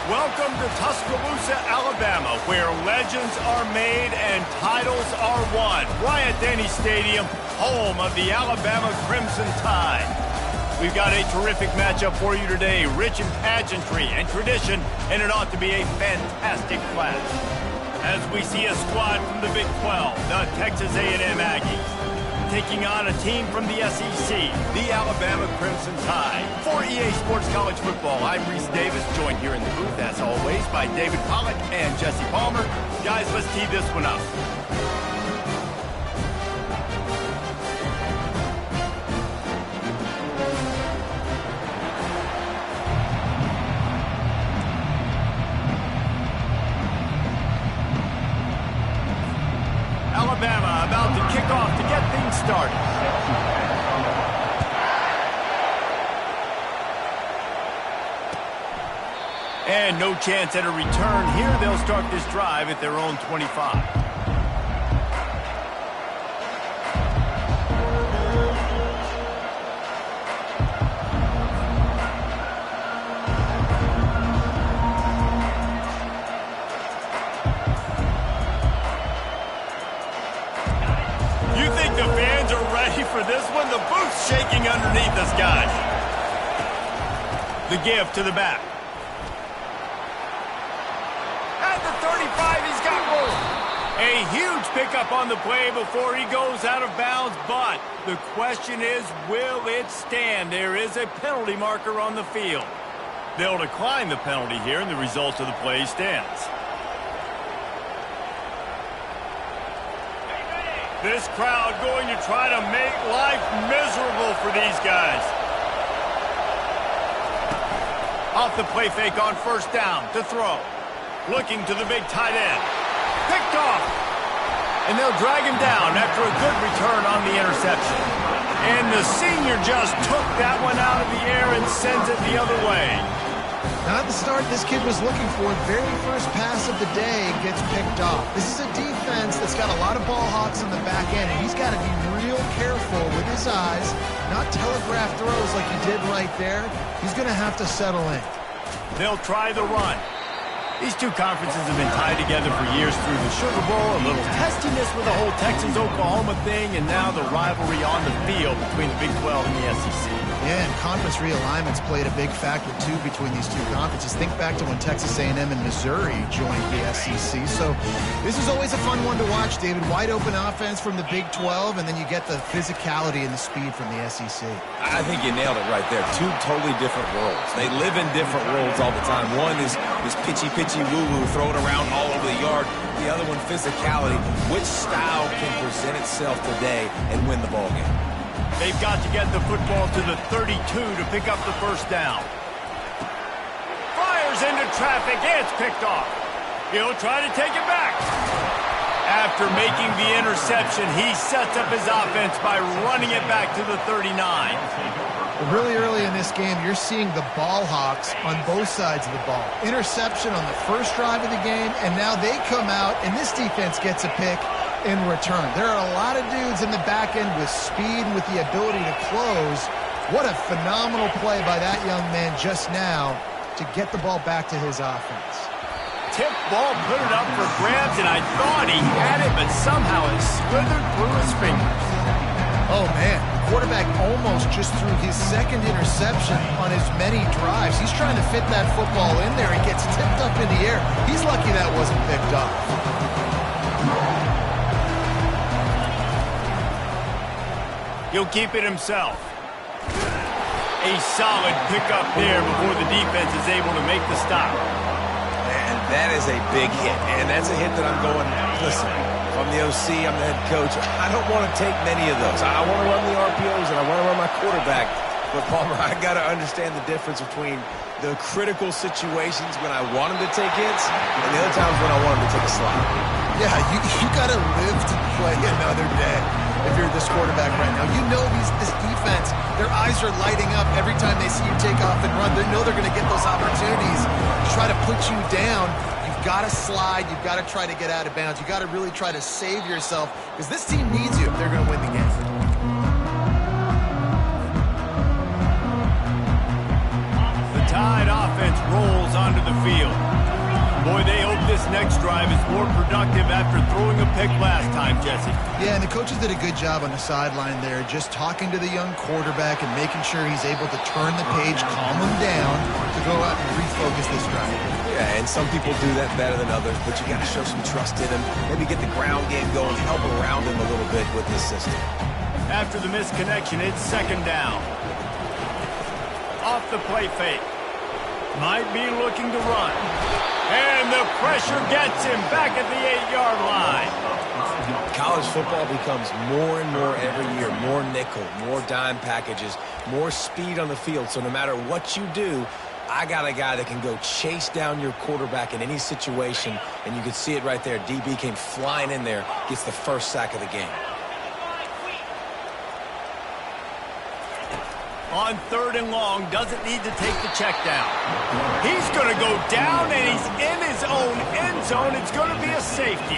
Welcome to Tuscaloosa, Alabama, where legends are made and titles are won. Bryant-Denny Stadium, home of the Alabama Crimson Tide. We've got a terrific matchup for you today, rich in pageantry and tradition, and it ought to be a fantastic clash. As we see a squad from the Big 12, the Texas A&M Aggies, taking on a team from the SEC, the Alabama Crimson Tide. For EA Sports College Football, I'm Reese Davis, joined here in the booth, as always, by David Pollack and Jesse Palmer. Guys, let's tee this one up. Alabama about to kick off to get things started. And no chance at a return here. They'll start this drive at their own 25. For this one, the booth's shaking underneath us, guys. The give to the back. At the 35, he's got room. A huge pickup on the play before he goes out of bounds, but the question is, will it stand? There is a penalty marker on the field. They'll decline the penalty here, and the result of the play stands. This crowd going to try to make life miserable for these guys. Off the play fake on first down to throw. Looking to the big tight end. Picked off. And they'll drag him down after a good return on the interception. And the senior just took that one out of the air and sends it the other way. Not the start this kid was looking for. Very first pass of the day gets picked off. This is a defense that's got a lot of ball hawks in the back end, and he's got to be real careful with his eyes, not telegraph throws like he did right there. He's going to have to settle in. They'll try the run. These two conferences have been tied together for years through the Sugar Bowl, a little testiness with the whole Texas-Oklahoma thing, and now the rivalry on the field between the Big 12 and the SEC. Yeah, and conference realignments played a big factor, too, between these two conferences. Think back to when Texas A&M and Missouri joined the SEC. So this is always a fun one to watch, David. Wide open offense from the Big 12, and then you get the physicality and the speed from the SEC. I think you nailed it right there. Two totally different worlds. They live in different worlds all the time. One is pitchy woo-woo, throw it around all over the yard. The other one, physicality. Which style can present itself today and win the ball game? They've got to get the football to the 32 to pick up the first down. Fires into traffic. It's picked off. He'll try to take it back. After making the interception, he sets up his offense by running it back to the 39. Really early in this game, you're seeing the ball hawks on both sides of the ball. Interception on the first drive of the game, and now they come out, and this defense gets a pick in return. There are a lot of dudes in the back end with speed and with the ability to close. What a phenomenal play by that young man just now to get the ball back to his offense. Tip ball, put it up for grabs, and I thought he had it, but somehow it slithered through his fingers. Oh, man. Quarterback almost just threw his second interception on as many drives. He's trying to fit that football in there. It gets tipped up in the air. He's lucky that wasn't picked up. He'll keep it himself. A solid pickup there before the defense is able to make the stop. And that is a big hit. And that's a hit that I'm going, listen, I'm the OC, I'm the head coach. I don't want to take many of those. I want to run the RPOs and I want to run my quarterback. But, Palmer, I got to understand the difference between the critical situations when I want him to take hits and the other times when I want him to take a slide. Yeah, you got to live to play another day if you're this quarterback right now. You know this defense, their eyes are lighting up every time they see you take off and run. They know they're going to get those opportunities to try to put you down. You've got to slide. You've got to try to get out of bounds. You've got to really try to save yourself because this team needs you if they're going to win the game. The Tide offense rolls onto the the field. Boy, they hope this next drive is more productive after throwing a pick last time, Jesse. Yeah, and the coaches did a good job on the sideline there, just talking to the young quarterback and making sure he's able to turn the page, calm him down to go out and refocus this drive. Yeah, and some people do that better than others, but you got to show some trust in him. Maybe get the ground game going, help around him a little bit with this system. After the missed connection, it's second down. Off the play fake. Might be looking to run. And the pressure gets him back at the 8-yard line. College football becomes more and more every year. More nickel, more dime packages, more speed on the field. So no matter what you do, I got a guy that can go chase down your quarterback in any situation. And you can see it right there. DB came flying in there, gets the first sack of the game. On 3rd and long, doesn't need to take the check down. He's going to go down, and he's in his own end zone. It's going to be a safety.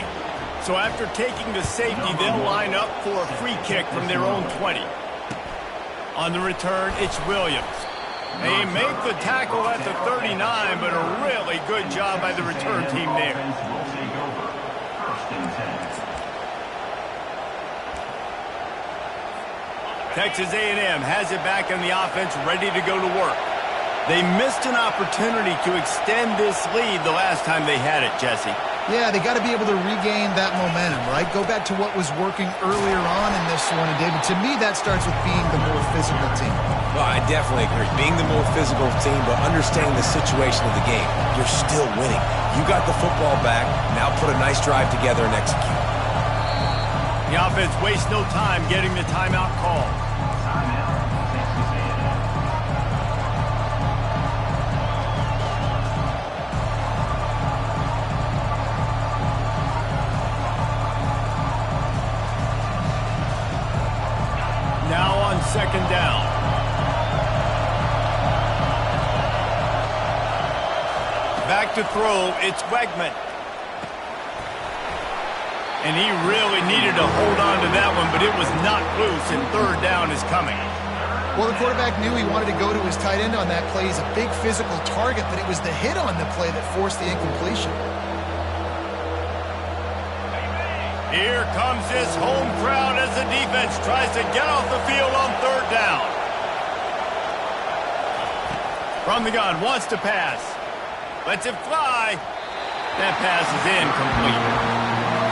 So after taking the safety, they'll line up for a free kick from their own 20. On the return, it's Williams. They make the tackle at the 39, but a really good job by the return team there. Texas A&M has it back in the offense, ready to go to work. They missed an opportunity to extend this lead the last time they had it, Jesse. Yeah, they got to be able to regain that momentum, right? Go back to what was working earlier on in this one. And, David, to me, that starts with being the more physical team. Well, I definitely agree. Being the more physical team, but understanding the situation of the game. You're still winning. You got the football back. Now put a nice drive together and execute. The offense wastes no time getting the timeout call. Now on 2nd down. Back to throw, it's Wegman. And he really needed to hold on to that one, but it was not loose, and 3rd down is coming. Well, the quarterback knew he wanted to go to his tight end on that play. He's a big physical target, but it was the hit on the play that forced the incompletion. Here comes this home crowd as the defense tries to get off the field on 3rd down. From the gun, wants to pass. Lets it fly. That pass is incomplete.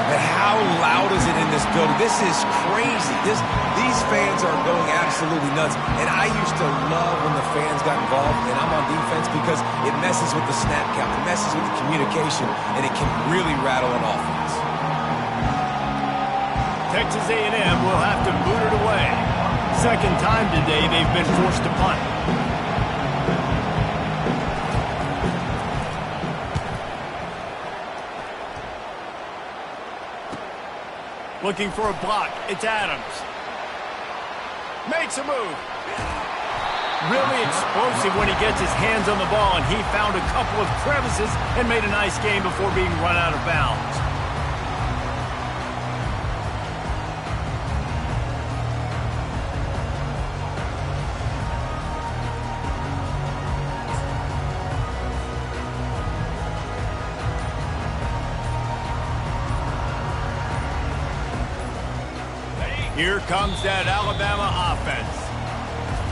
But how loud is it in this building? This is crazy. These fans are going absolutely nuts. And I used to love when the fans got involved, and I'm on defense because it messes with the snap count. It messes with the communication, and it can really rattle an offense. Texas A&M will have to boot it away. Second time today they've been forced to punt. Looking for a block. It's Adams. Makes a move. Really explosive when he gets his hands on the ball, and he found a couple of crevices and made a nice game before being run out of bounds. Here comes that Alabama offense.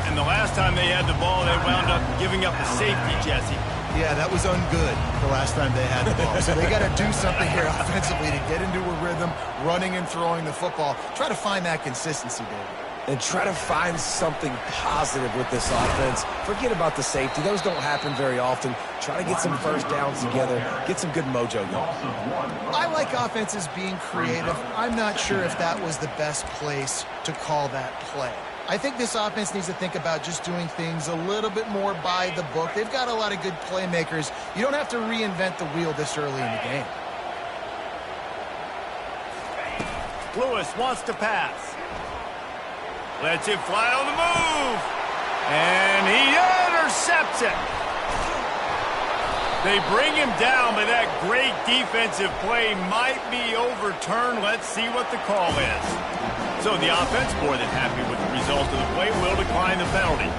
And the last time they had the ball, they wound up giving up a safety, Jesse. Yeah, that was ungood the last time they had the ball. So they got to do something here offensively to get into a rhythm, running and throwing the football. Try to find that consistency, David. And try to find something positive with this offense. Forget about the safety. Those don't happen very often. Try to get some first downs together. Get some good mojo going. I like offenses being creative. I'm not sure if that was the best place to call that play. I think this offense needs to think about just doing things a little bit more by the book. They've got a lot of good playmakers. You don't have to reinvent the wheel this early in the game. Lewis wants to pass. Lets it fly on the move. And he intercepts it. They bring him down, but that great defensive play might be overturned. Let's see what the call is. So the offense, more than happy with the result of the play, will decline the penalty.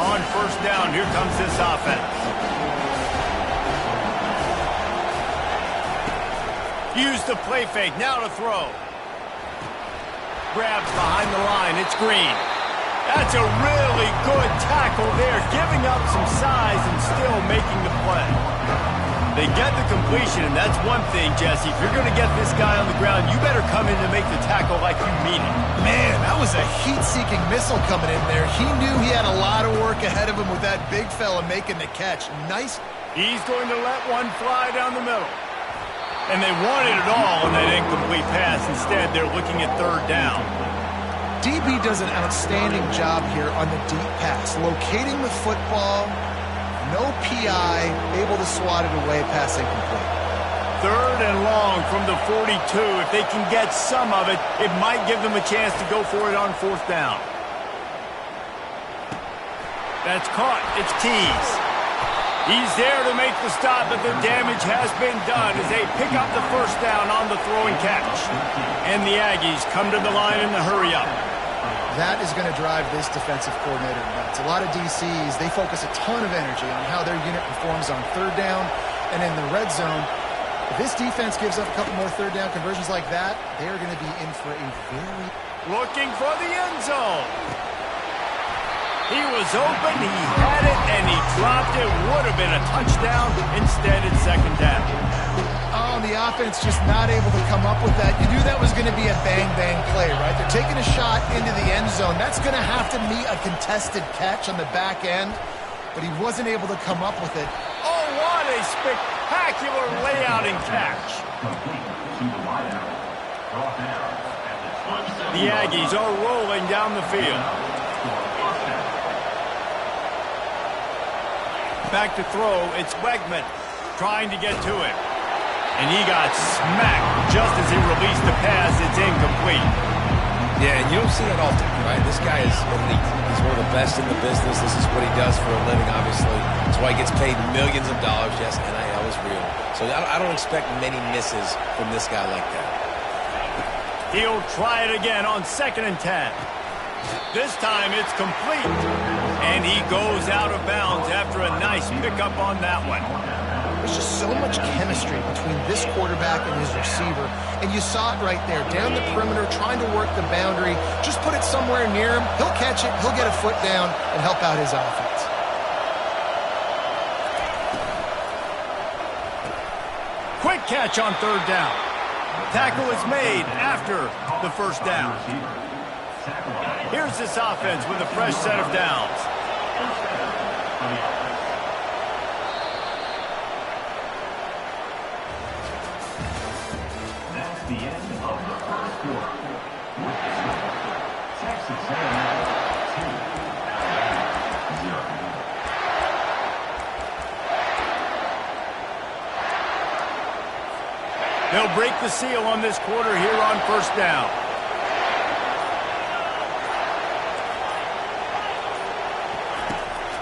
on first down, here comes this offense. Use the play fake, now to throw. Grabs behind the line, it's Green. That's a really good tackle there, giving up some size and still making the play. They get the completion, and that's one thing, Jesse. If you're going to get this guy on the ground, you better come in to make the tackle like you mean it. Man, that was a heat-seeking missile coming in there. He knew he had a lot of work ahead of him with that big fella making the catch. Nice. He's going to let one fly down the middle. And they wanted it all on that incomplete pass. Instead, they're looking at third down. DB does an outstanding job here on the deep pass, locating the football, no PI, able to swat it away, pass incomplete. Third and long from the 42. If they can get some of it, it might give them a chance to go for it on fourth down. That's caught. It's Keys. He's there to make the stop, but the damage has been done as they pick up the first down on the throwing catch. And the Aggies come to the line in the hurry up. That is going to drive this defensive coordinator nuts. A lot of DCs, they focus a ton of energy on how their unit performs on third down and in the red zone. If this defense gives up a couple more third down conversions like that, they are going to be in for a very... Looking for the end zone. He was open, he had it, and he dropped it. Would have been a touchdown. Instead, it's second down. Oh, the offense just not able to come up with that. You knew that was going to be a bang-bang play, right? They're taking a shot into the end zone. That's going to have to meet a contested catch on the back end, but he wasn't able to come up with it. Oh, what a spectacular layout and catch. The Aggies are rolling down the field. Back to throw, it's Wegman trying to get to it. And he got smacked just as he released the pass. It's incomplete. Yeah, and you don't see that often, right? This guy is elite. He's one of the best in the business. This is what he does for a living, obviously. That's why he gets paid millions of dollars. Yes, NIL is real. So I don't expect many misses from this guy like that. He'll try it again on 2nd and 10. This time it's complete. And he goes out of bounds after a nice pickup on that one. There's just so much chemistry between this quarterback and his receiver. And you saw it right there, down the perimeter, trying to work the boundary. Just put it somewhere near him. He'll catch it, he'll get a foot down, and help out his offense. Quick catch on third down. Tackle is made after the first down. Here's this offense with a fresh set of downs. That's the end of the first quarter. With the score, Texas A&M 2, Alabama 0. They'll break the seal on this quarter here on first down.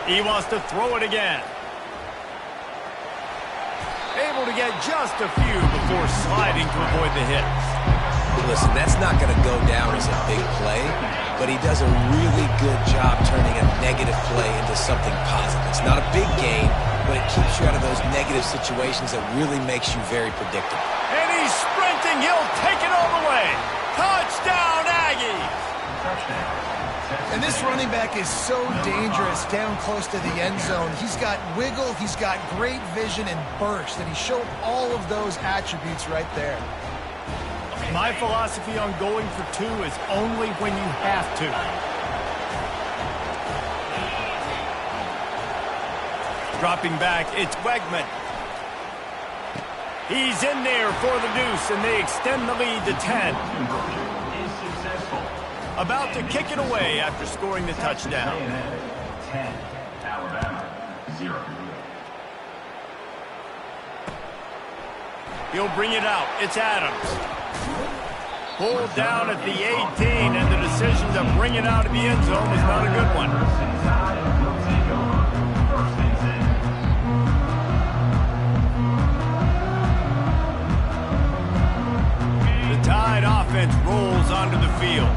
He wants to throw it again. Able to get just a few before sliding to avoid the hits. Listen, that's not going to go down as a big play, but he does a really good job turning a negative play into something positive. It's not a big gain, but it keeps you out of those negative situations that really makes you very predictable. And he's sprinting. He'll take it all the way. Touchdown, Aggies! And this running back is so dangerous down close to the end zone. He's got wiggle, he's got great vision and burst, and he showed all of those attributes right there. My philosophy on going for two is only when you have to. Dropping back, it's Wegman. He's in there for the deuce, and they extend the lead to 10. About to kick it away after scoring the touchdown. 10, Alabama 0. He'll bring it out. It's Adams. Pulled down at the 18, and the decision to bring it out of the end zone was not a good one. The Tide offense rolls onto the field.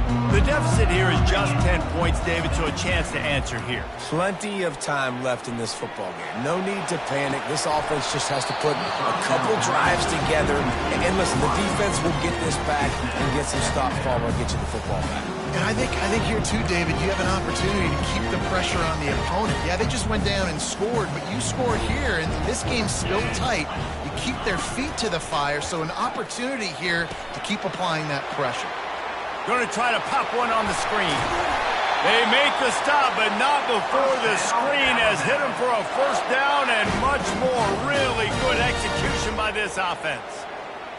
The deficit here is just 10 points, David, so a chance to answer here. Plenty of time left in this football game. No need to panic. This offense just has to put a couple drives together. And listen, the defense will get this back and get some stop form and get you the football back. And I think here too, David, you have an opportunity to keep the pressure on the opponent. Yeah, they just went down and scored, but you score here, and this game's still tight. You keep their feet to the fire, so an opportunity here to keep applying that pressure. Going to try to pop one on the screen. They make the stop, but not before the screen has hit them for a first down and much more. Really good execution by this offense.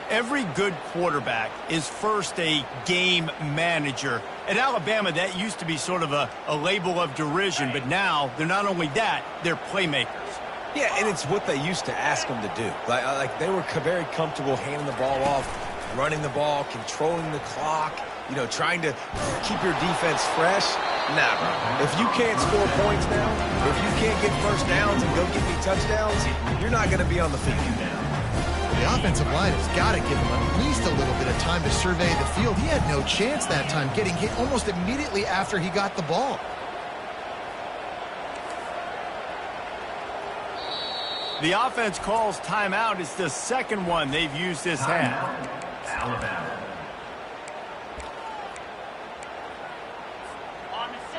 Every good quarterback is first a game manager. At Alabama, that used to be sort of a label of derision, but now they're not only that, they're playmakers. Yeah, and it's what they used to ask them to do. Like they were very comfortable handing the ball off, running the ball, controlling the clock, you know, trying to keep your defense fresh. Nah, bro. If you can't score points now, if you can't get first downs and go get me touchdowns, you're not going to be on the field now. The offensive line has got to give him at least a little bit of time to survey the field. He had no chance that time, getting hit almost immediately after he got the ball. The offense calls timeout. It's the second one they've used this half. Alabama.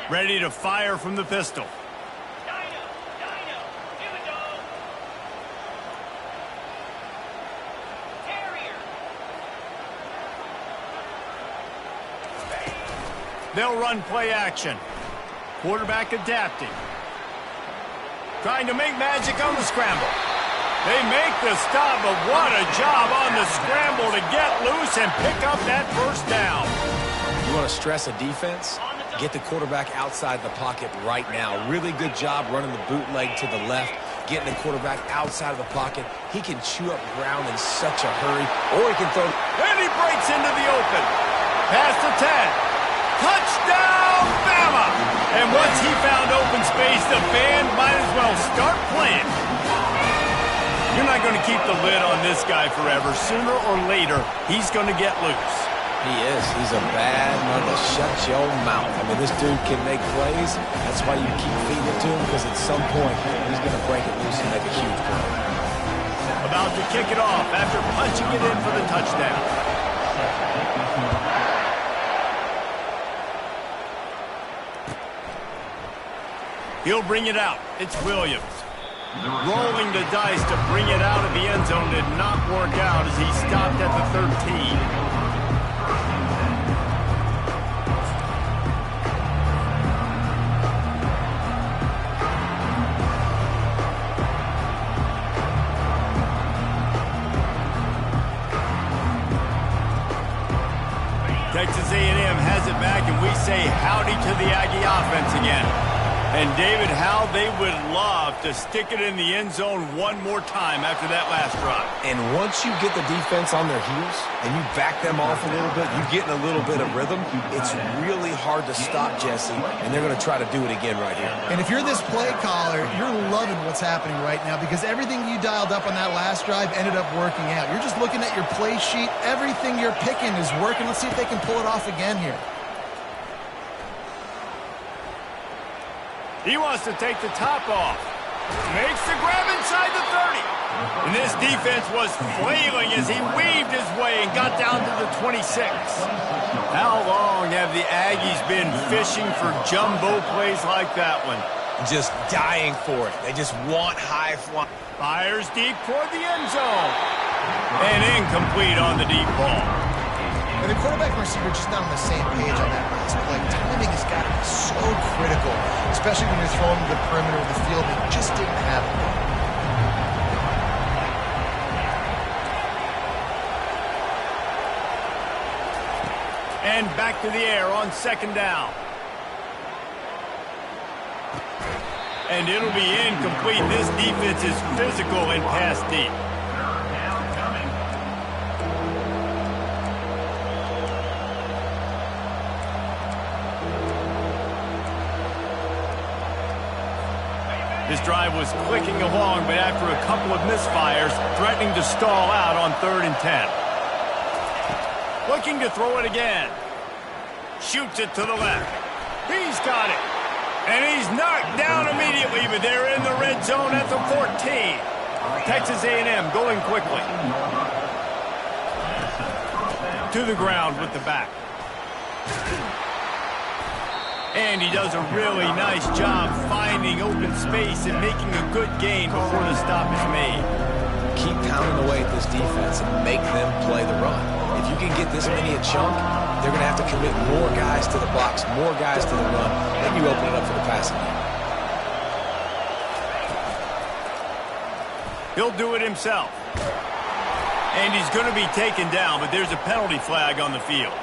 Ready to fire from the pistol. They'll run play action. Quarterback adapting. Trying to make magic on the scramble. They make the stop, but what a job on the scramble to get loose and pick up that first down. You want to stress a defense? Get the quarterback outside the pocket right now. Really good job running the bootleg to the left, getting the quarterback outside of the pocket. He can chew up ground in such a hurry, or he can throw. And he breaks into the open. Past the 10. Touchdown, Bama! And once he found open space, the band might as well start playing. You're not going to keep the lid on this guy forever. Sooner or later, he's going to get loose. He is. He's a bad mother. Shut your mouth. I mean, this dude can make plays. That's why you keep feeding it to him, because at some point, he's going to break it loose and make a huge play. About to kick it off after punching it in for the touchdown. He'll bring it out. It's Williams. Rolling the dice to bring it out of the end zone did not work out as he stopped at the 13. Texas A&M has it back, and we say howdy to the Aggie offense again. And, David, how they would love to stick it in the end zone one more time after that last drive. And once you get the defense on their heels and you back them off a little bit, you get in a little bit of rhythm, it's really hard to stop Jesse, and they're going to try to do it again right here. And if you're this play caller, you're loving what's happening right now because everything you dialed up on that last drive ended up working out. You're just looking at your play sheet. Everything you're picking is working. Let's see if they can pull it off again here. He wants to take the top off. Makes the grab inside the 30. And this defense was flailing as he weaved his way and got down to the 26. How long have the Aggies been fishing for jumbo plays like that one? Just dying for it. They just want high fly. Fires deep toward the end zone. And incomplete on the deep ball. And the quarterback and receiver just not on the same page on that last play. Timing has got to be so critical, especially when you're throwing to the perimeter of the field. It just didn't happen. And back to the air on second down. And it'll be incomplete. This defense is physical and pass deep. This drive was clicking along, but after a couple of misfires, threatening to stall out on 3rd and 10. Looking to throw it again. Shoots it to the left. He's got it. And he's knocked down immediately, but they're in the red zone at the 14. Texas A&M going quickly. To the ground with the back. And he does a really nice job finding open space and making a good gain before the stop is made. Keep pounding away at this defense and make them play the run. If you can get this many a chunk, they're going to have to commit more guys to the box, more guys to the run. Then you open it up for the passing game. He'll do it himself. And he's going to be taken down, but there's a penalty flag on the field.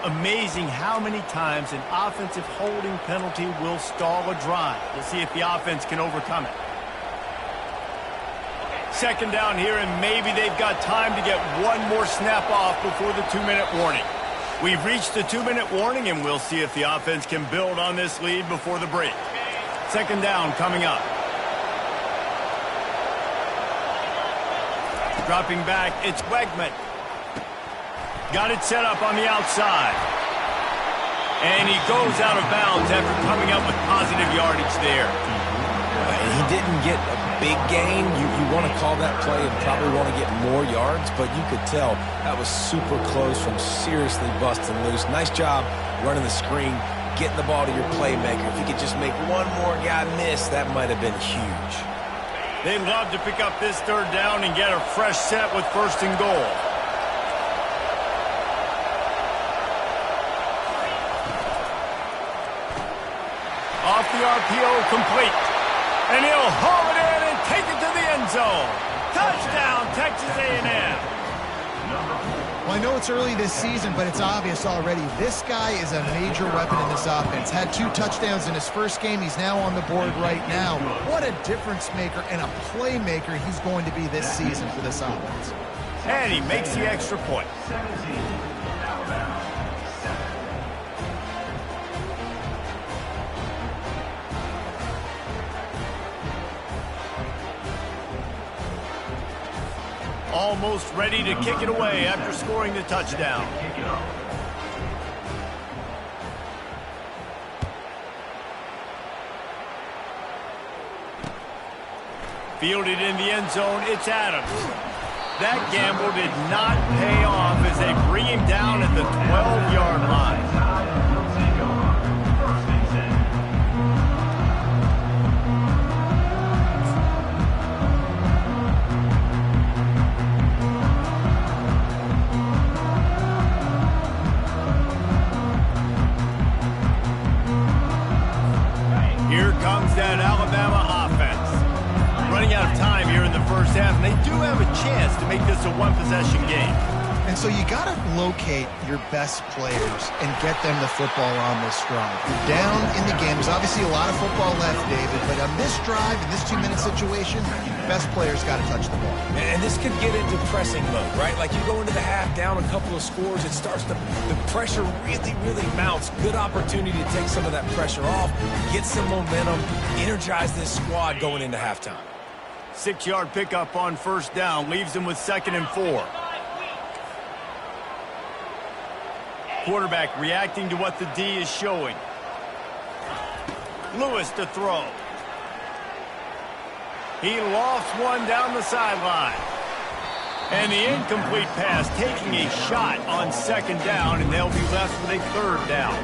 Amazing how many times an offensive holding penalty will stall a drive. We'll see if the offense can overcome it. Second down here, and maybe they've got time to get one more snap off before the 2-minute warning. We've reached the 2-minute warning, and we'll see if the offense can build on this lead before the break. Second down coming up. Dropping back, it's Wegman. Got it set up on the outside. And he goes out of bounds after coming up with positive yardage there. He didn't get a big gain. You want to call that play and probably want to get more yards, but you could tell that was super close from seriously busting loose. Nice job running the screen, getting the ball to your playmaker. If you could just make one more guy miss, that might have been huge. They'd love to pick up this third down and get a fresh set with first and goal. Off the RPO, complete. And he'll haul it in and take it to the end zone. Touchdown, Texas A&M. Well, I know it's early this season, but it's obvious already. This guy is a major weapon in this offense. Had 2 touchdowns in his first game. He's now on the board right now. What a difference maker and a playmaker he's going to be this season for this offense. And he makes the extra point. 17, Alabama. Almost ready to kick it away after scoring the touchdown. Fielded in the end zone, it's Adams. That gamble did not pay off as they bring him down at the 12-yard line. Here comes that Alabama offense. Running out of time here in the first half, and they do have a chance to make this a one-possession game. And so you got to locate your best players and get them the football on this drive. You're down in the game. There's obviously a lot of football left, David, but on this drive, in this 2-minute situation, your best players got to touch the ball. And this could get into pressing mode, right? Like you go into the half down a couple of scores, it starts to, the pressure really, really mounts. Good opportunity to take some of that pressure off, get some momentum, energize this squad going into halftime. 6-yard pickup on first down leaves them with 2nd and 4. Quarterback reacting to what the D is showing. Lewis to throw. He lofts one down the sideline. And the incomplete pass taking a shot on 2nd down, and they'll be left with a 3rd down.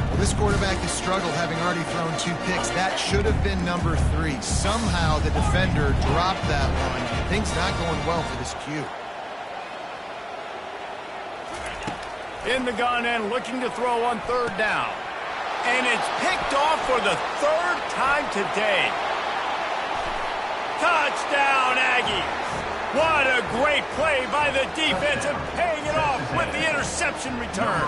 Well, this quarterback has struggled, having already thrown 2 picks. That should have been number 3. Somehow the defender dropped that one. Things not going well for this Q. In the gun and looking to throw on 3rd down. And it's picked off for the 3rd time today. Touchdown, Aggies. What a great play by the defense and paying it off with the interception return.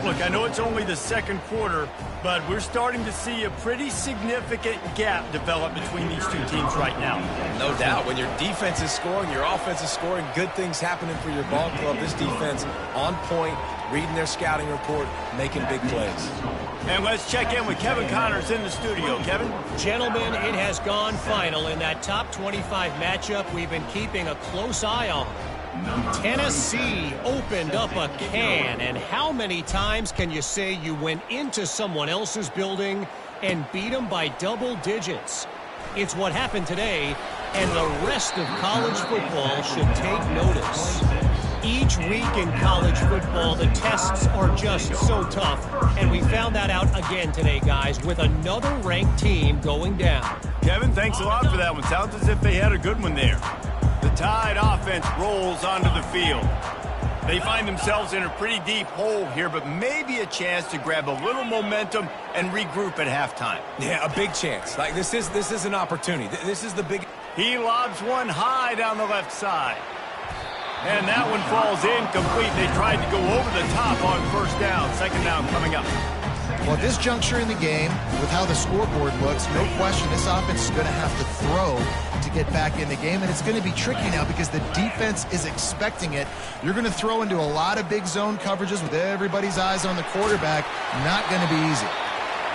Look, I know it's only the 2nd quarter, but we're starting to see a pretty significant gap develop between these two teams right now. No doubt. When your defense is scoring, your offense is scoring, good things happening for your ball club. This defense on point, reading their scouting report, making big plays. And let's check in with Kevin Connors in the studio. Kevin? Gentlemen, it has gone final in that top 25 matchup we've been keeping a close eye on. Tennessee opened up a can, and how many times can you say you went into someone else's building and beat them by double digits? It's what happened today, and the rest of college football should take notice. Each week in college football, the tests are just so tough, and we found that out again today, guys, with another ranked team going down. Kevin, thanks a lot for that one. Sounds as if they had a good one there. The Tide offense rolls onto the field. They find themselves in a pretty deep hole here, but maybe a chance to grab a little momentum and regroup at halftime. Yeah, a big chance. Like this is an opportunity. This is the big. He lobs one high down the left side. And that one falls incomplete. They tried to go over the top on first down. Second down coming up. Well, at this juncture in the game, with how the scoreboard looks, no question this offense is going to have to throw to get back in the game, and it's going to be tricky now because the defense is expecting it. You're going to throw into a lot of big zone coverages with everybody's eyes on the quarterback. Not going to be easy.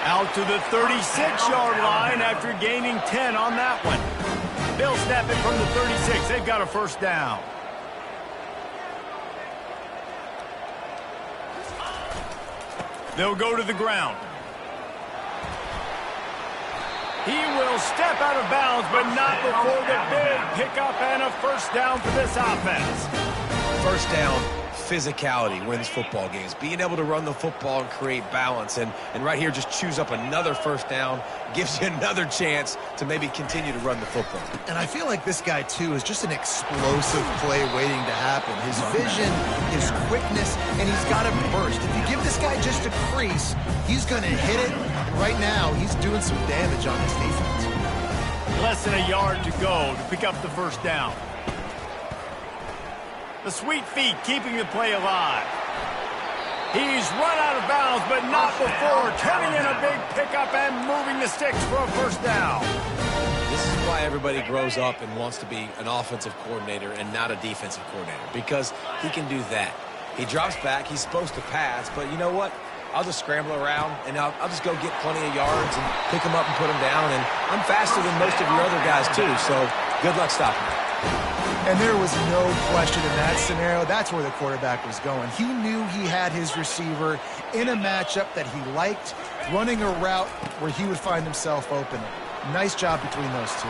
Out to the 36-yard line after gaining 10 on that one. They'll snap it from the 36. They've got a first down. They'll go to the ground. He will step out of bounds, but not before the big pickup and a first down for this offense. First down, physicality wins football games. Being able to run the football and create balance. And right here, just choose up another first down, gives you another chance to maybe continue to run the football. And I feel like this guy, too, is just an explosive play waiting to happen. His vision, his quickness, and he's got a burst. If you give this guy just a crease, he's going to hit it. And right now, he's doing some damage on his defense. Less than a yard to go to pick up the first down. The sweet feet keeping the play alive. He's run out of bounds, but not before turning in a big pickup and moving the sticks for a first down. This is why everybody grows up and wants to be an offensive coordinator and not a defensive coordinator, because he can do that. He drops back. He's supposed to pass, but you know what? I'll just scramble around, and I'll just go get plenty of yards and pick them up and put them down, and I'm faster than most of your other guys, too, so good luck stopping me. And there was no question in that scenario. That's where the quarterback was going. He knew he had his receiver in a matchup that he liked, running a route where he would find himself open. Nice job between those two.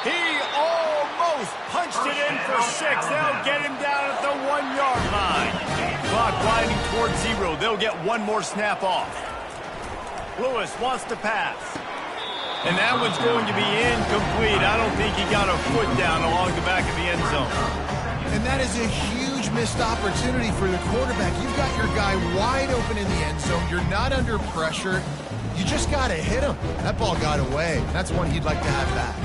He almost punched it in for 6. They'll get him down at the 1-yard line. Clock winding towards 0. They'll get one more snap off. Lewis wants to pass. And that one's going to be incomplete. I don't think he got a foot down along the back of the end zone. And that is a huge missed opportunity for the quarterback. You've got your guy wide open in the end zone. You're not under pressure. You just got to hit him. That ball got away. That's one he'd like to have back.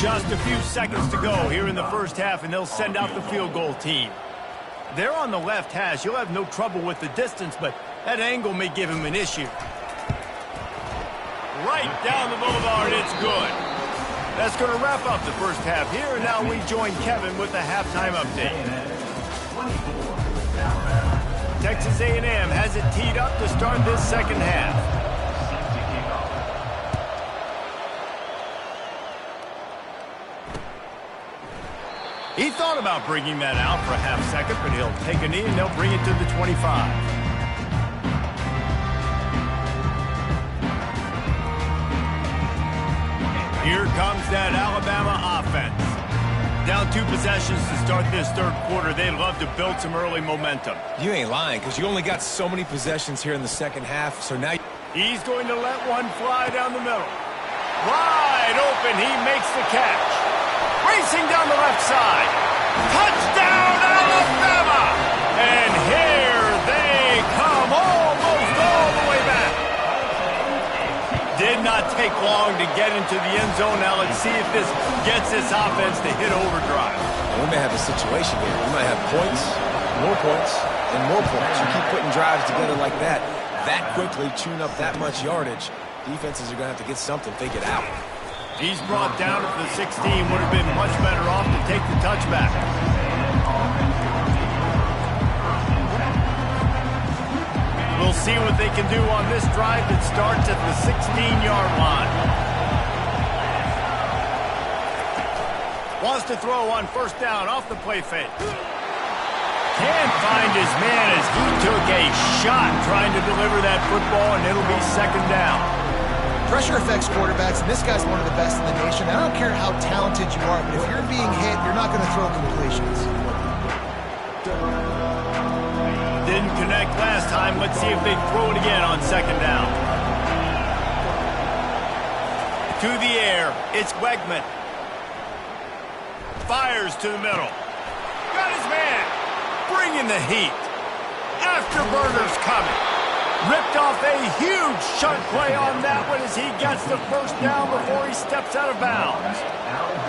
Just a few seconds to go here in the first half, and they'll send out the field goal team. They're on the left hash. You'll have no trouble with the distance, but that angle may give him an issue. Right down the boulevard, it's good. That's going to wrap up the first half here, and now we join Kevin with the halftime update. Texas A&M has it teed up to start this second half. He thought about bringing that out for a half second, but he'll take a knee and they'll bring it to the 25. Here comes that Alabama offense. Down 2 possessions to start this third quarter. They'd love to build some early momentum. You ain't lying, because you only got so many possessions here in the second half, so now... He's going to let one fly down the middle. Wide open, he makes the catch. Racing down the left side. Touchdown, Alabama! And here they come, almost all the way back. Did not take long to get into the end zone. Now let's see if this gets this offense to hit overdrive. We may have a situation here. We might have points, and more points. You keep putting drives together like that quickly, tune up that much yardage. Defenses are going to have to get something figured out. He's brought down at the 16. Would have been much better off to take the touchback. We'll see what they can do on this drive that starts at the 16-yard line. Wants to throw on first down off the play fake. Can't find his man as he took a shot trying to deliver that football, and it'll be second down. Pressure affects quarterbacks, and this guy's one of the best in the nation. I don't care how talented you are, but if you're being hit, you're not going to throw completions. Didn't connect last time. Let's see if they throw it again on second down. To the air, it's Wegman. Fires to the middle. Got his man. Bringing the heat. Afterburners coming. Ripped off a huge chunk play on that one as he gets the first down before he steps out of bounds.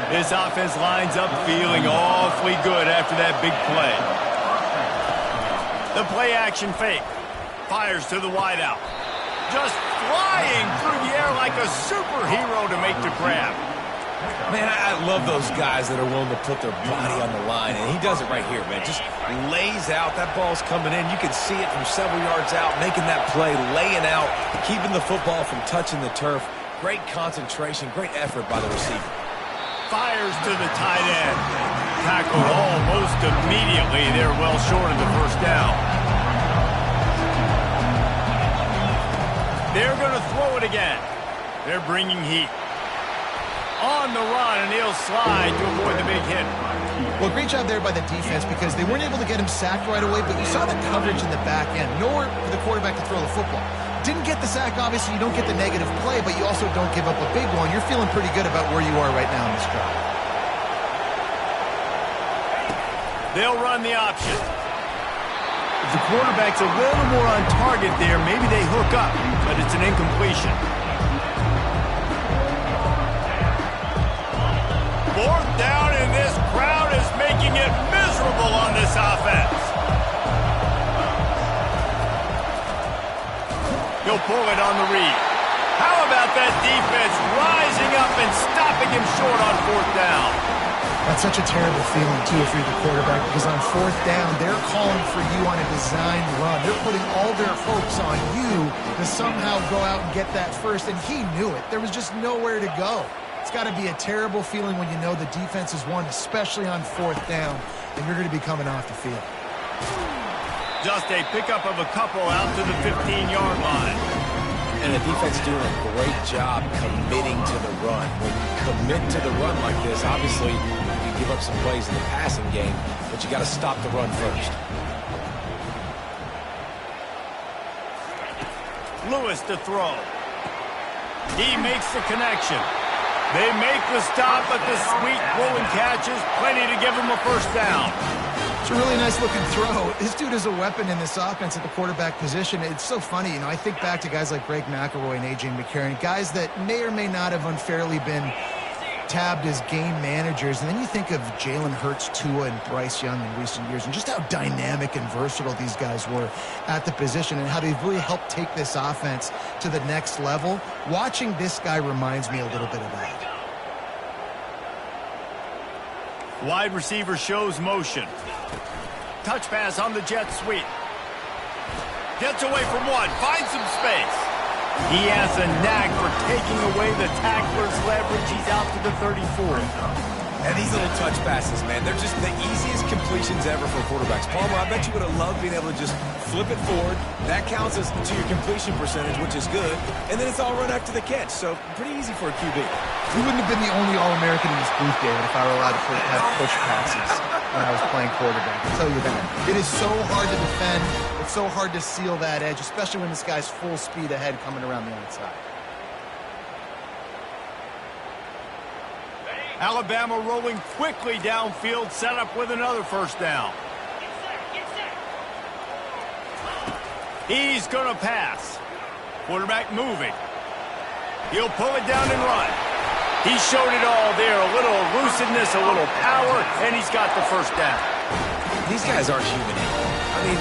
This offense lines up feeling awfully good after that big play. The play action fake. Fires to the wideout. Just flying through the air like a superhero to make the grab. Man, I love those guys that are willing to put their body on the line, and he does it right here, man. Just lays out. That ball's coming in. You can see it from several yards out, making that play, laying out, keeping the football from touching the turf. Great concentration, great effort by the receiver. Fires to the tight end. Tackled almost immediately. They're well short of the first down. They're going to throw it again. They're bringing heat. On the run, and he'll slide to avoid the big hit. Well, great job there by the defense because they weren't able to get him sacked right away, but you saw the coverage in the back end. Nowhere for the quarterback to throw the football. Didn't get the sack, obviously. You don't get the negative play, but you also don't give up a big one. You're feeling pretty good about where you are right now in this drive. They'll run the option. If the quarterback's a little more on target there, maybe they hook up, but it's an incompletion. Fourth down, and this crowd is making it miserable on this offense. He'll pull it on the read. How about that defense rising up and stopping him short on fourth down? That's such a terrible feeling, too, if you're the quarterback, because on fourth down, they're calling for you on a designed run. They're putting all their hopes on you to somehow go out and get that first, and he knew it. There was just nowhere to go. It's got to be a terrible feeling when you know the defense has won, especially on fourth down, and you're going to be coming off the field. Just a pickup of a couple out to the 15-yard line. And the defense doing a great job committing to the run. When you commit to the run like this, obviously you give up some plays in the passing game, but you got to stop the run first. Lewis to throw. He makes the connection. They make the stop, but the sweet throw and catch is plenty to give him a first down. It's a really nice-looking throw. This dude is a weapon in this offense at the quarterback position. It's so funny, you know, I think back to guys like Greg McElroy and A.J. McCarron, guys that may or may not have unfairly been tabbed as game managers. And then you think of Jalen Hurts, Tua, and Bryce Young in recent years, and just how dynamic and versatile these guys were at the position and how they've really helped take this offense to the next level. Watching this guy reminds me a little bit of that. Wide receiver shows motion. Touch pass on the jet sweep. Gets away from one, finds some space. He has a knack for taking away the tackler's leverage. He's out to the 34. And these little touch passes, man, they're just the easiest completions ever for quarterbacks. Palmer, I bet you would have loved being able to just flip it forward. That counts as to your completion percentage, which is good. And then it's all run after the catch, so pretty easy for a QB. He wouldn't have been the only All-American in this booth, David, if I were allowed to have push passes when I was playing quarterback. I'll tell you that. It is so hard to defend. It's so hard to seal that edge, especially when this guy's full speed ahead coming around the outside. Alabama rolling quickly downfield, set up with another first down. He's going to pass. Quarterback moving. He'll pull it down and run. He showed it all there. A little elusiveness, a little power, and he's got the first down. These guys aren't human. I mean,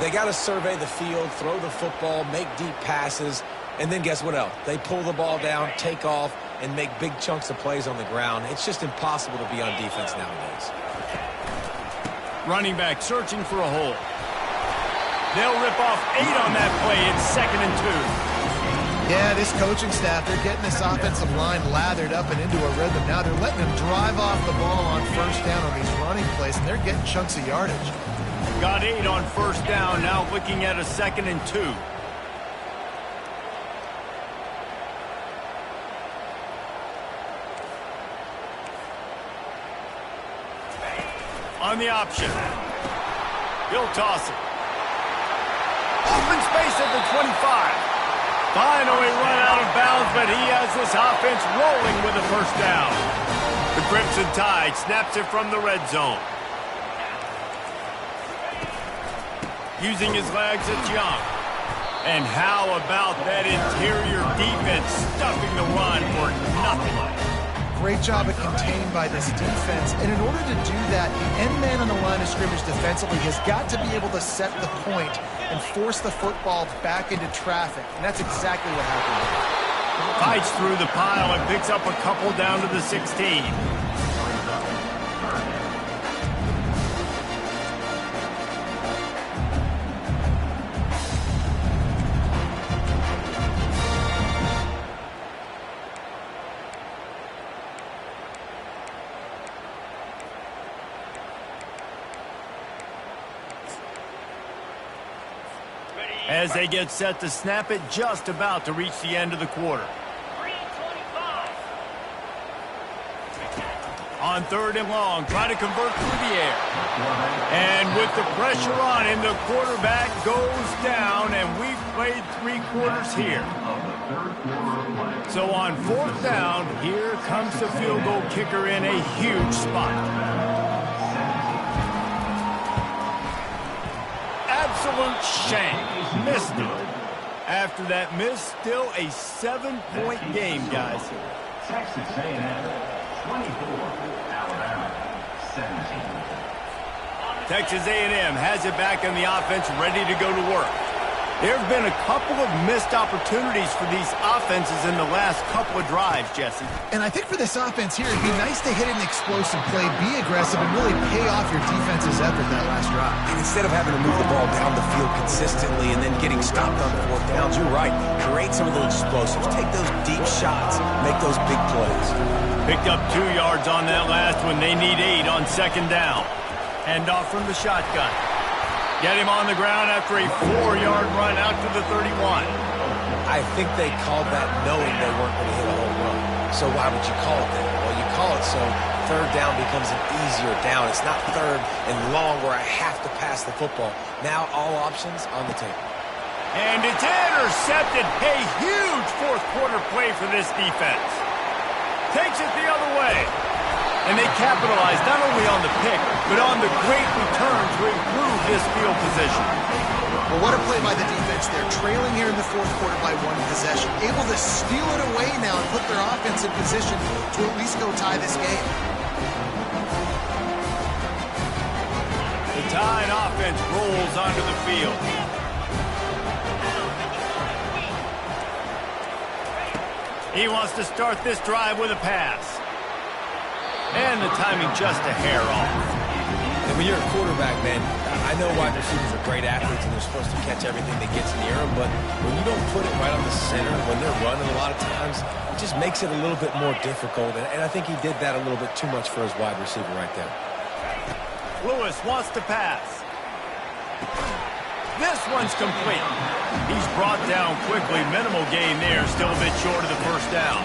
they got to survey the field, throw the football, make deep passes, and then guess what else? They pull the ball down, take off, and make big chunks of plays on the ground. It's just impossible to be on defense nowadays. Running back searching for a hole. They'll rip off 8 on that play. It's 2nd and 2. Yeah, this coaching staff, they're getting this offensive line lathered up and into a rhythm. Now they're letting them drive off the ball on first down on these running plays, and they're getting chunks of yardage. Got 8 on first down, now looking at a 2nd and 2. On the option. He'll toss it. Open space at the 25. Finally run out of bounds, but he has this offense rolling with a first down. The Crimson Tide snaps it from the red zone. Using his legs, it's Young. And how about that interior defense stuffing the run for nothing? Great job of contained by this defense. And in order to do that, the end man on the line of scrimmage defensively has got to be able to set the point and force the football back into traffic. And that's exactly what happened. Fights through the pile and picks up a couple down to the 16. As they get set to snap it, just about to reach the end of the quarter. On 3rd and long, try to convert through the air. And with the pressure on him, the quarterback goes down, and we've played 3 quarters here. So on 4th down, here comes the field goal kicker in a huge spot. Absolute shame. Missed it. After that miss, still a 7-point game, guys. Texas A&M 24, Alabama 17. Texas A&M has it back in the offense, ready to go to work. There have been a couple of missed opportunities for these offenses in the last couple of drives, Jesse. And I think for this offense here, it'd be nice to hit an explosive play, be aggressive, and really pay off your defense's effort that last drive. And instead of having to move the ball down the field consistently and then getting stopped on 4th downs, you're right. Create some of those explosives. Take those deep shots. Make those big plays. Picked up 2 yards on that last one. They need 8 on 2nd down. Hand off from the shotgun. Get him on the ground after a 4-yard run out to the 31. I think they called that knowing they weren't going to hit a home run. So why would you call it that? Well, you call it so 3rd down becomes an easier down. It's not 3rd and long where I have to pass the football. Now all options on the table. And it's intercepted. A huge 4th quarter play for this defense. Takes it the other way. And they capitalize not only on the pick, but on the great return to improve this field position. Well, what a play by the defense there. Trailing here in the 4th quarter by 1 possession. Able to steal it away now and put their offense in position to at least go tie this game. The Tide offense rolls onto the field. He wants to start this drive with a pass. And the timing just a hair off. And when you're a quarterback, man, I know wide receivers are great athletes and they're supposed to catch everything that gets near them, but when you don't put it right on the center, when they're running a lot of times, it just makes it a little bit more difficult. And I think he did that a little bit too much for his wide receiver right there. Lewis wants to pass. This one's complete. He's brought down quickly. Minimal gain there. Still a bit short of the 1st down.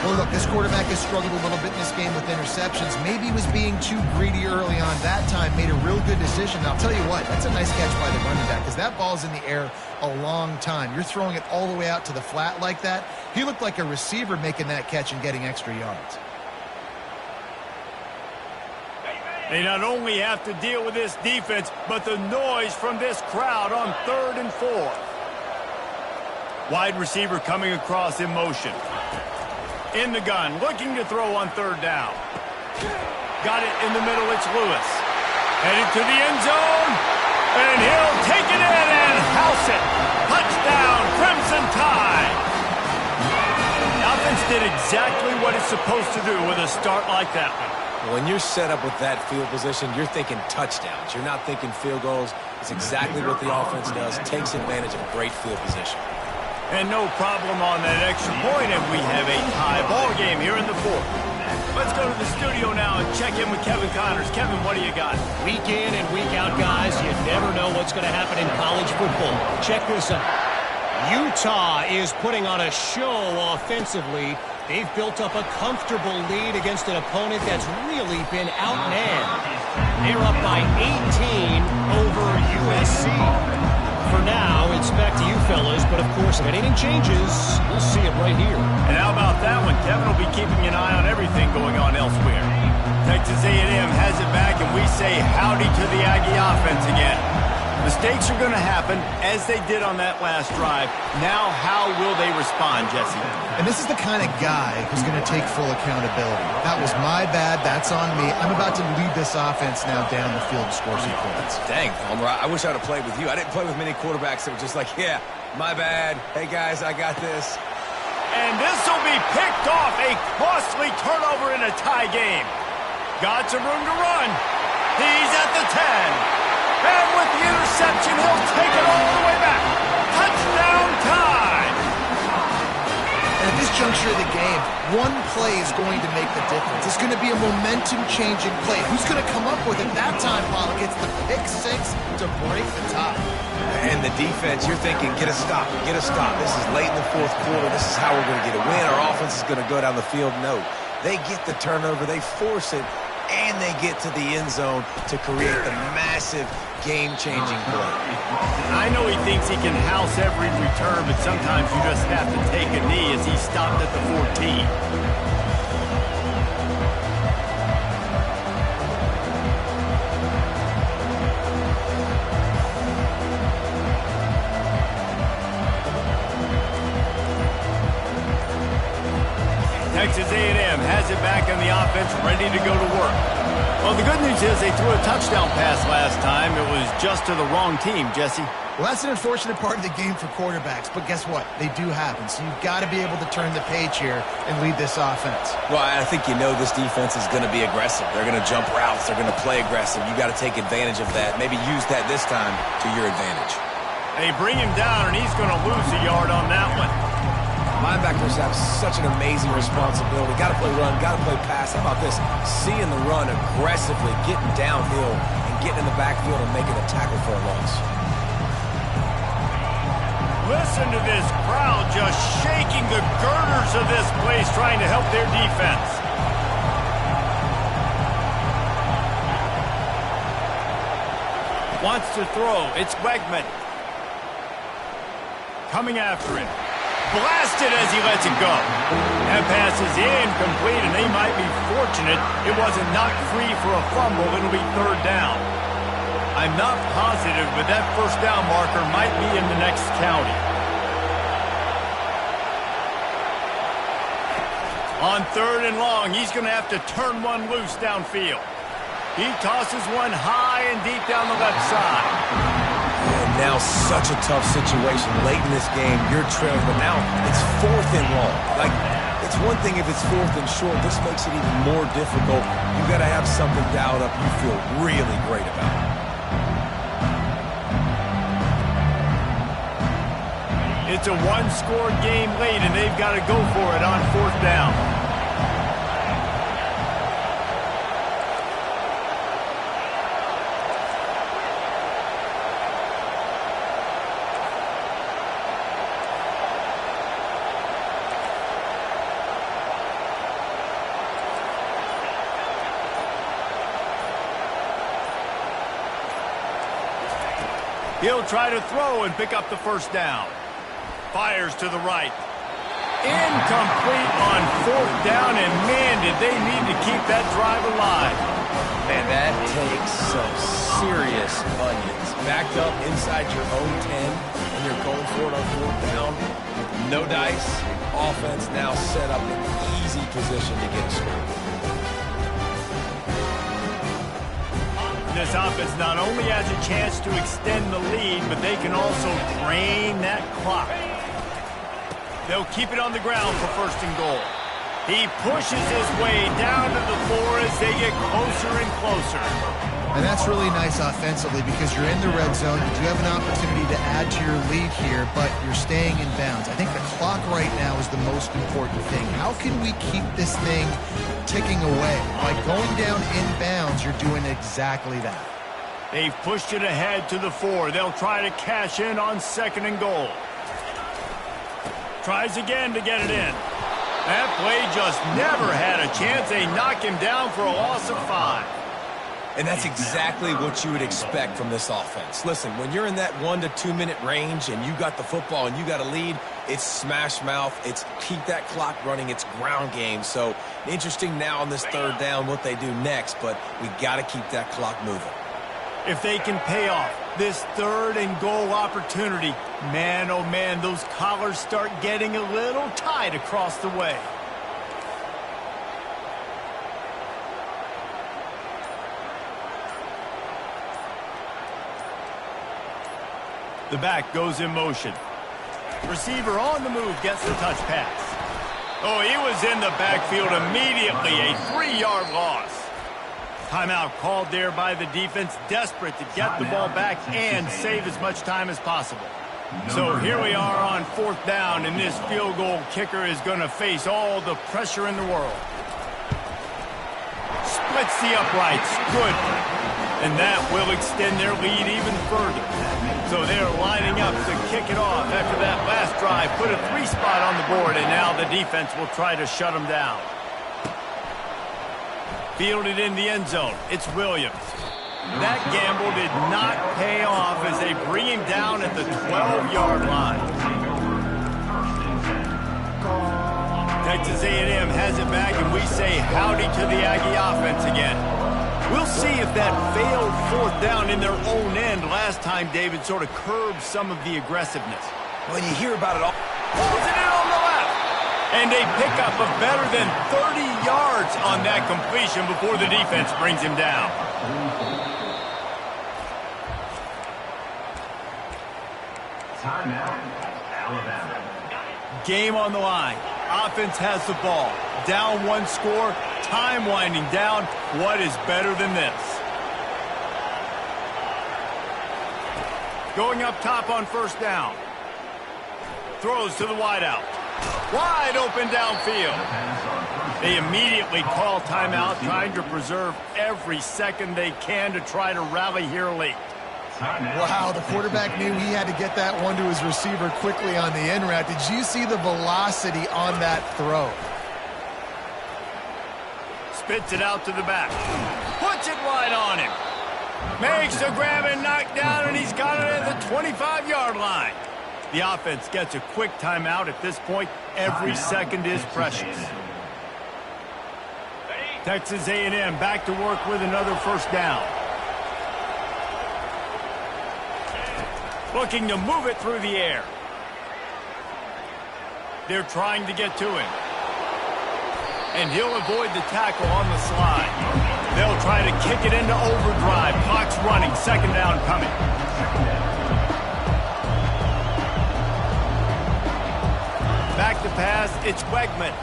Well, look, this quarterback has struggled a little bit in this game with interceptions. Maybe he was being too greedy early on. That time made a real good decision. I'll tell you what, that's a nice catch by the running back because that ball's in the air a long time. You're throwing it all the way out to the flat like that. He looked like a receiver making that catch and getting extra yards. They not only have to deal with this defense, but the noise from this crowd on 3rd and 4. Wide receiver coming across in motion. In the gun, looking to throw on 3rd down. Got it in the middle, it's Lewis. Headed to the end zone, and he'll take it in and house it. Touchdown, Crimson Tide. The offense did exactly what it's supposed to do with a start like that one. When you're set up with that field position, you're thinking touchdowns. You're not thinking field goals. It's exactly what the offense does. Takes advantage of great field position. And no problem on that extra point, and we have a tie ball game here in the fourth. Let's go to the studio now and check in with Kevin Connors. Kevin, what do you got? Week in and week out, guys, you never know what's going to happen in college football. Check this out. Utah is putting on a show offensively. They've built up a comfortable lead against an opponent that's really been outmanned. They're up by 18 over USC. For now, it's back to you fellas, but of course, if anything changes, we'll see it right here. And how about that one? Kevin will be keeping an eye on everything going on elsewhere. Texas A&M has it back, and we say howdy to the Aggie offense again. Mistakes are going to happen, as they did on that last drive. Now, how will they respond, Jesse? And this is the kind of guy who's going to take full accountability. That was my bad. That's on me. I'm about to lead this offense now down the field to score some points. Dang, Palmer, I wish I would have played with you. I didn't play with many quarterbacks that were just like, yeah, my bad. Hey, guys, I got this. And this will be picked off. A costly turnover in a tie game. Got some room to run. He's at the 10. And with the interception, he'll take it all the way back. Touchdown time! And at this juncture of the game, one play is going to make the difference. It's going to be a momentum-changing play. Who's going to come up with it that time, Pollock? It's the pick six to break the tie. And the defense, you're thinking, get a stop, get a stop. This is late in the fourth quarter. This is how we're going to get a win. Our offense is going to go down the field. No, they get the turnover, they force it, and they get to the end zone to create the massive game-changing play. I know he thinks he can house every return, but sometimes you just have to take a knee as he stopped at the 14. Texas A&M has it back on the offense, ready to go to work. Well, the good news is they threw a touchdown pass last time. It was just to the wrong team, Jesse. Well, that's an unfortunate part of the game for quarterbacks, but guess what? They do happen, so you've got to be able to turn the page here and lead this offense. Well, I think you know this defense is going to be aggressive. They're going to jump routes. They're going to play aggressive. You got to take advantage of that. Maybe use that this time to your advantage. They bring him down, and he's going to lose a yard on that one. Linebackers have such an amazing responsibility. Got to play run, got to play pass. How about this? Seeing the run aggressively, getting downhill, and getting in the backfield and making a tackle for a loss. Listen to this crowd just shaking the girders of this place, trying to help their defense. Wants to throw. It's Wegman. Coming after him. Blasted as he lets it go. That pass is incomplete, and they might be fortunate it wasn't knocked free for a fumble. It'll be third down. I'm not positive, but that first down marker might be in the next county. On third and long, he's going to have to turn one loose downfield. He tosses one high and deep down the left side. And now such a tough situation. Late in this game, you're trailing, but now it's fourth and long. Like, it's one thing if it's fourth and short. This makes it even more difficult. You got to have something dialed up you feel really great about. It's a one-score game late, and they've got to go for it on fourth down. He'll try to throw and pick up the first down. Fires to the right. Incomplete on fourth down, and man, did they need to keep that drive alive. Man, that takes some serious onions. Backed up inside your own 10, and you're going for it on fourth down. No dice. Offense now set up in easy position to get a score. This offense not only has a chance to extend the lead, but they can also drain that clock. They'll keep it on the ground for first and goal. He pushes his way down to the floor as they get closer and closer. And that's really nice offensively because you're in the red zone. You do have an opportunity to add to your lead here, but you're staying in bounds. I think the clock right now is the most important thing. How can we keep this thing ticking away? By going down in bounds, you're doing exactly that. They've pushed it ahead to the 4. They'll try to cash in on 2nd and goal. Tries again to get it in. That play just never had a chance. They knock him down for a loss of 5. And that's exactly what you would expect from this offense. Listen, when you're in that 1 to 2 minute range and you got the football and you got a lead, it's smash mouth, it's keep that clock running, it's ground game. So interesting now on this 3rd down what they do next, but we got to keep that clock moving. If they can pay off this 3rd and goal opportunity, man, oh man, those collars start getting a little tight across the way. The back goes in motion. Receiver on the move gets the touch pass. Oh, he was in the backfield immediately. A 3-yard loss. Timeout called there by the defense, desperate to get the ball back and save as much time as possible. So here we are on 4th down, and this field goal kicker is going to face all the pressure in the world. Splits the uprights. Good. And that will extend their lead even further. So they're lining up to kick it off after that last drive. Put a 3 spot on the board, and now the defense will try to shut them down. Fielded in the end zone. It's Williams. That gamble did not pay off as they bring him down at the 12-yard line. Texas A&M has it back, and we say howdy to the Aggie offense again. We'll see if that failed 4th down in their own end last time, David, sort of curbed some of the aggressiveness. When you hear about it all, pulls it in on the left. And a pickup of better than 30 yards on that completion before the defense brings him down. Timeout, Alabama. Game on the line. Offense has the ball. Down 1 score. Time winding down. What is better than this? Going up top on 1st down. Throws to the wideout. Wide open downfield. They immediately call timeout, trying to preserve every second they can to try to rally here late. Wow, the quarterback knew he had to get that one to his receiver quickly on the in route. Did you see the velocity on that throw? Spits it out to the back. Puts it right on him. Makes the grab and knock down, and he's got it at the 25-yard line. The offense gets a quick timeout. At this point, every second is precious. Texas A&M back to work with another 1st down. Looking to move it through the air. They're trying to get to him. And he'll avoid the tackle on the slide. They'll try to kick it into overdrive. Clock's running. 2nd down coming. Back to pass, it's Wegman.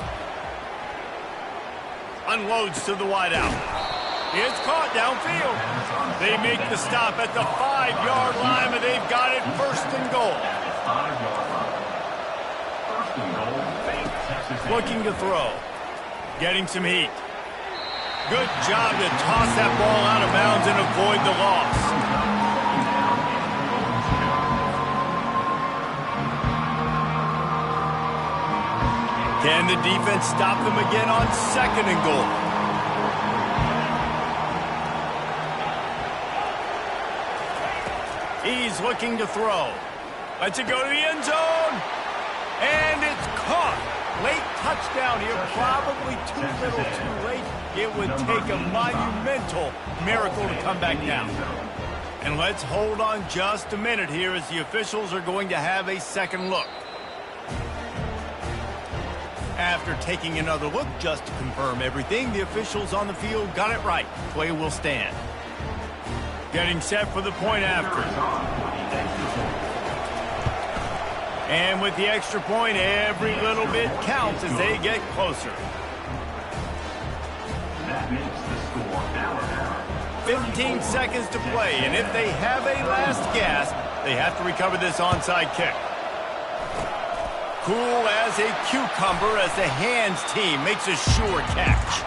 Unloads to the wideout. It's caught downfield. They make the stop at the 5-yard line, but they've got it 1st and goal. Looking to throw. Getting some heat. Good job to toss that ball out of bounds and avoid the loss. Can the defense stop them again on 2nd and goal? He's looking to throw. Lets it go to the end zone. And it's caught. Late touchdown here. Probably too little too late. It would take a monumental miracle to come back down. And let's hold on just a minute here as the officials are going to have a second look. After taking another look just to confirm everything, the officials on the field got it right. Play will stand. Getting set for the point after. And with the extra point, every little bit counts as they get closer. That makes the score Alabama 15 seconds to play, and if they have a last gasp, they have to recover this onside kick. Cool as a cucumber as the hands team makes a sure catch.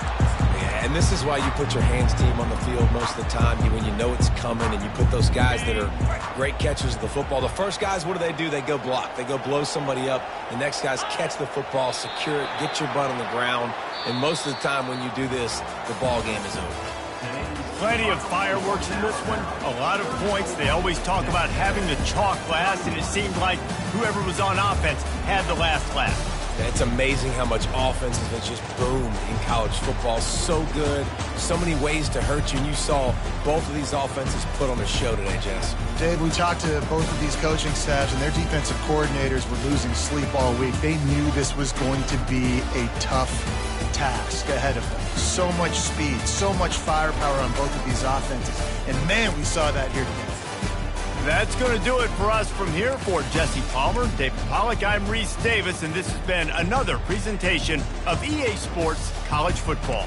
Yeah, and this is why you put your hands team on the field most of the time when you know it's coming, and you put those guys that are great catchers of the football. The first guys, what do? They go block. They go blow somebody up. The next guys catch the football, secure it, get your butt on the ground. And most of the time when you do this, the ball game is over. Plenty of fireworks in this one. A lot of points. They always talk about having the chalk last, and it seemed like whoever was on offense had the last laugh. It's amazing how much offense has just boomed in college football. So good. So many ways to hurt you. And you saw both of these offenses put on a show today, Jess. Dave, we talked to both of these coaching staffs, and their defensive coordinators were losing sleep all week. They knew this was going to be a tough task ahead of them. So much speed, so much firepower on both of these offenses. And, man, we saw that here today. That's going to do it for us from here. For Jesse Palmer, David Pollack, I'm Reese Davis, and this has been another presentation of EA Sports College Football.